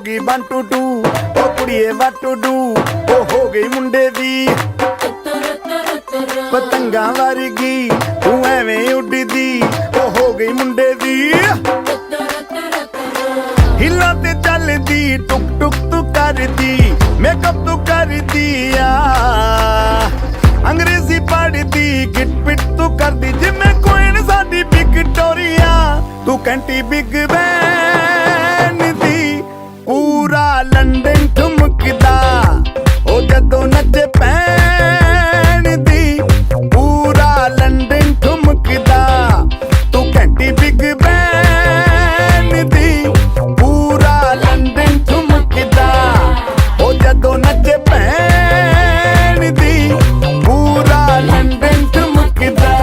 गई 1 2 2 ओ कुड़िए what to do ओ हो गई मुंडे दी पतंगा वर्गी तू एवें उड़दी ओ हो गई मुंडे दी हिला ते चलदी टुक टुक तू करदी मेकअप तू करदी अंग्रेजी पढ़दी गिट पिट तू करदी जिम्मे कोई साडी विक्टोरिया तू कैंटी बिग बैन दी पूरा लंदन ठुमकदा ओ जदों नचे पैन दी पूरा लंदन ठुमकदा तू कैंटी बिग बैन दी पूरा लंदन ठुमकदा ओ जदों नचे पैन दी पूरा लंदन ठुमकदा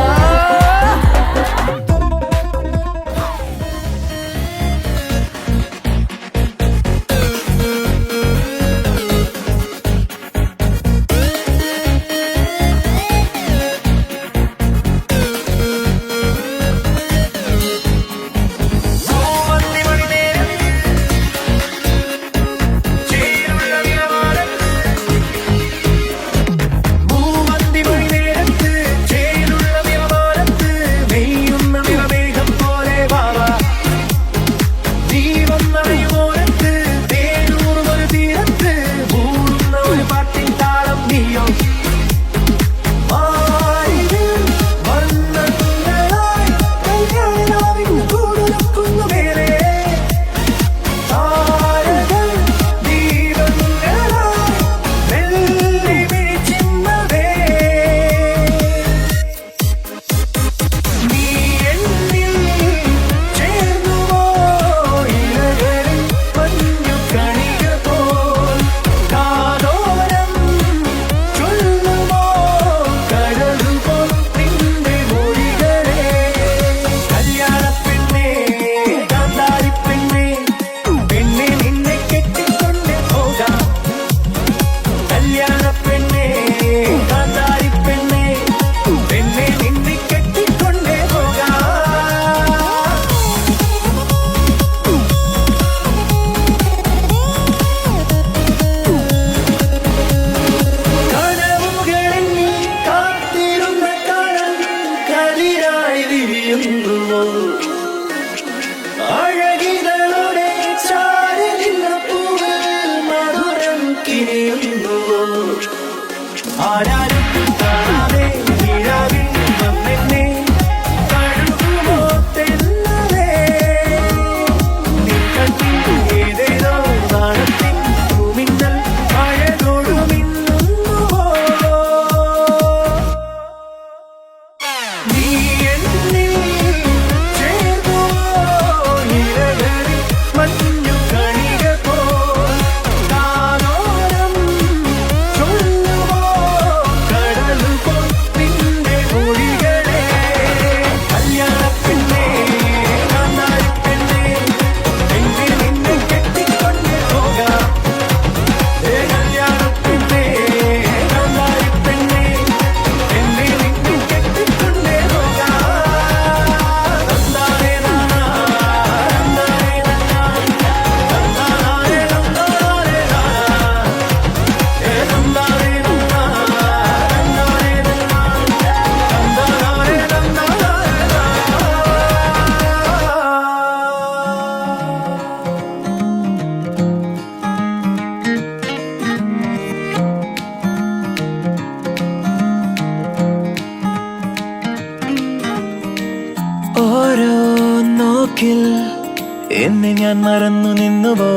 എന്നെ ഞാൻ മറന്നു നിന്നുവോ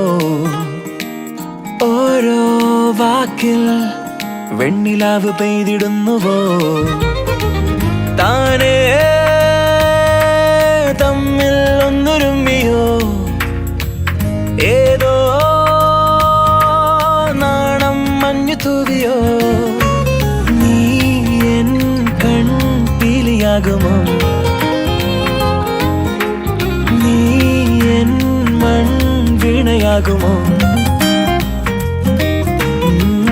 ഓരോ വാക്കിൽ വെണ്ണിലാവ് പെയ്തിടുന്നുവോ താനേ തമ്മിൽ ഒന്നുരുമ്മിയോ ഏതോ നാണം മഞ്ഞു തൂവിയോ നീ എൻ കൺപീലിയാകുമോ ാകുമോ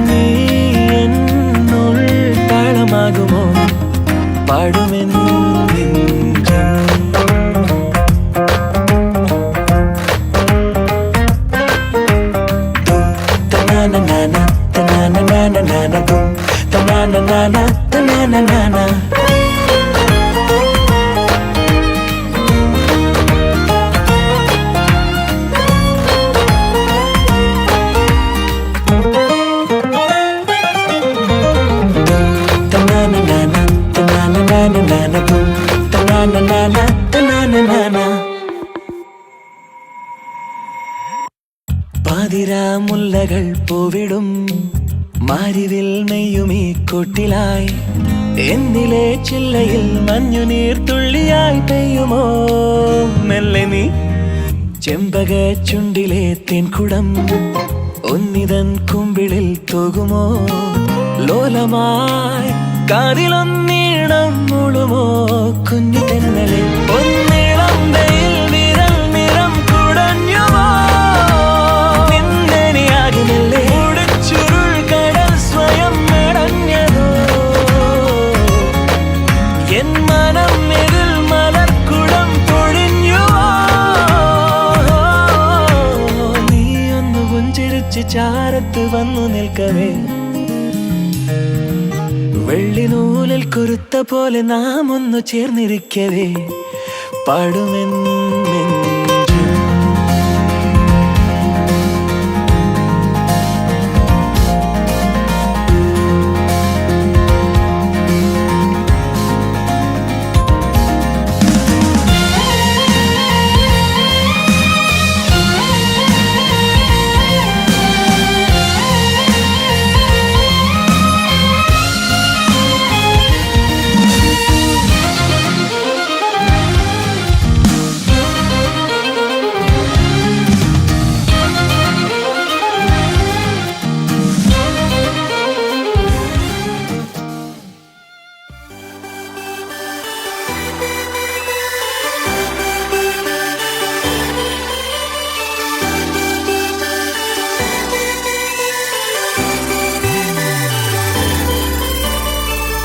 നീ എന്നുൾ താളമാകുമോ പാടുമെന്ന് tanana tanana nana nana boom tanana nana tanana nana tanana nana tanana nana nana boom tanana nana tanana nana പാതിരാമുല്ലകൾ പൂവിടും മാരിവിൽ നെയ്യുമീ കൊട്ടിലായി എന്നിലെ ചില്ലയിൽ മഞ്ഞുനീർ തുള്ളിയായി പെയ്യുമോ മെല്ലെ നീ ചെമ്പക ചുണ്ടിലെ തേൻകുടം ഒന്നിതൻ കുമ്പിളിൽ തൂകുമോ ലോലമായി കാതിലൊന്നീണം മുളുമോ കുഞ്ഞു തെന്നലെ ഒന്നിളം വെയിൽ വിരൽ നിറം കുടഞ്ഞുമോ ചാരത്ത് വന്നു നിൽക്കവേ വെള്ളിനൂലിൽ കുരുത്ത പോലെ നാം ഒന്നു ചേർന്നിരിക്കവേ പാടുമെന്ന്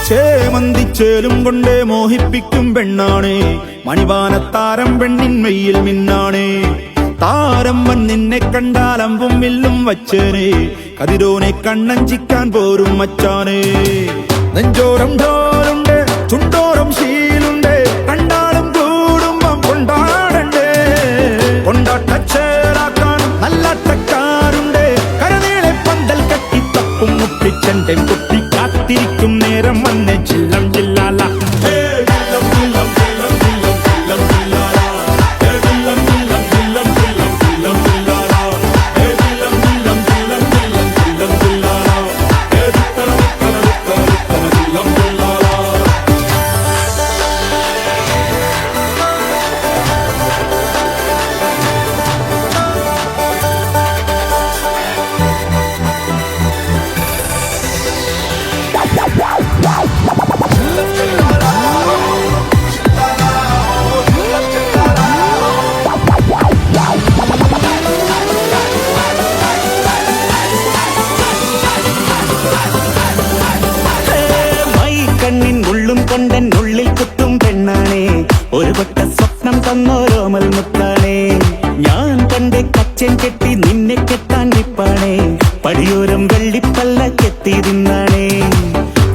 ചേമന്തിച്ചേലും കൊണ്ടേ മോഹിപ്പിക്കും പെണ്ണാണേ മണിവാനത്താരം പെണ്ണിൻ മെയ്യിൽ മിന്നാണേ താരം വൻ നിന്നെ കണ്ടാൽ അമ്പും വില്ലും വച്ചേനെ കതിരോനെ കണ്ണഞ്ചിക്കാൻ പോരും മച്ചാനേ നെഞ്ചോരം ഢോലുണ്ട് ചുണ്ടോരം ശീലുണ്ട് കണ്ടാലും കൂടുമ്പം കൊണ്ടാടണ്ടേ കൊണ്ടാട്ടച്ചേറാക്കാൻ നല്ലാട്ടക്കാരുണ്ട് കരനീളെ പന്തൽ കട്ടി തപ്പും മുട്ടിച്ചെന്റെ കുട്ടി കാത്തിരിക്കും നേരം വന്നെ ചില്ലം ചില്ലാല കൊണ്ടെന്നുള്ളിൽ കുത്തും പെണ്ണാണേ ഒരു വട്ട സ്വപ്നം തന്നോരോമൽ മുത്താണേ ഞാൻ കണ്ടേ കച്ചൻ കെട്ടി നിന്നെ കെട്ടാൻ നിപ്പാണേ പടിയോരം വെള്ളിപ്പല്ല കെത്തി തിന്നാണേ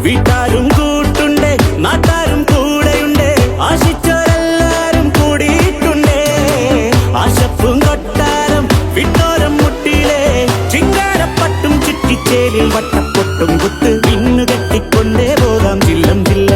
വീട്ടാരും കൂട്ടുണ്ട് നാട്ടാരും കൂടെയുണ്ട് ആശിച്ചോരെല്ലാരും കൂടിയിട്ടുണ്ടേ ആശപ്പും കൊട്ടാരം വിട്ടോരം മുട്ടിയിലെ ചിങ്കാരപ്പട്ടും ചുറ്റിച്ചേലിൽ വട്ടപ്പൊട്ടും കുത്ത് ഇന്നു കെട്ടിക്കൊണ്ടേ പോകാം ചില്ലം ചില്ല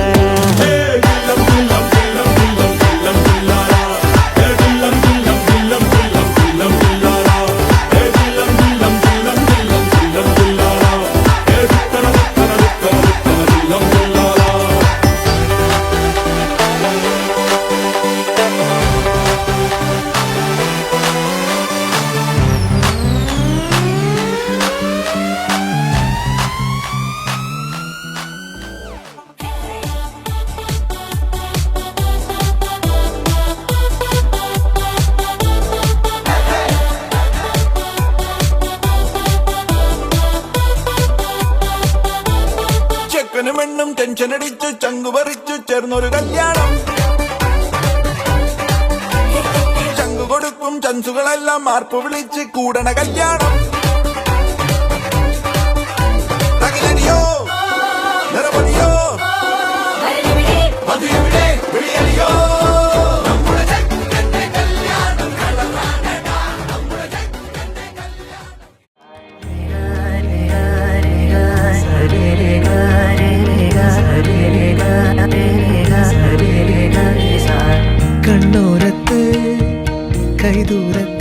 പെണ്ണും ടെൻഷൻ അടിച്ചു ചങ്കു പറിച്ചു ചേർന്നൊരു കല്യാണം ചങ്കു കൊടുക്കും ചൻസുകളെല്ലാം മാർപ്പ് വിളിച്ച് കൂടണ കല്യാണം കൈദൂരത്ത്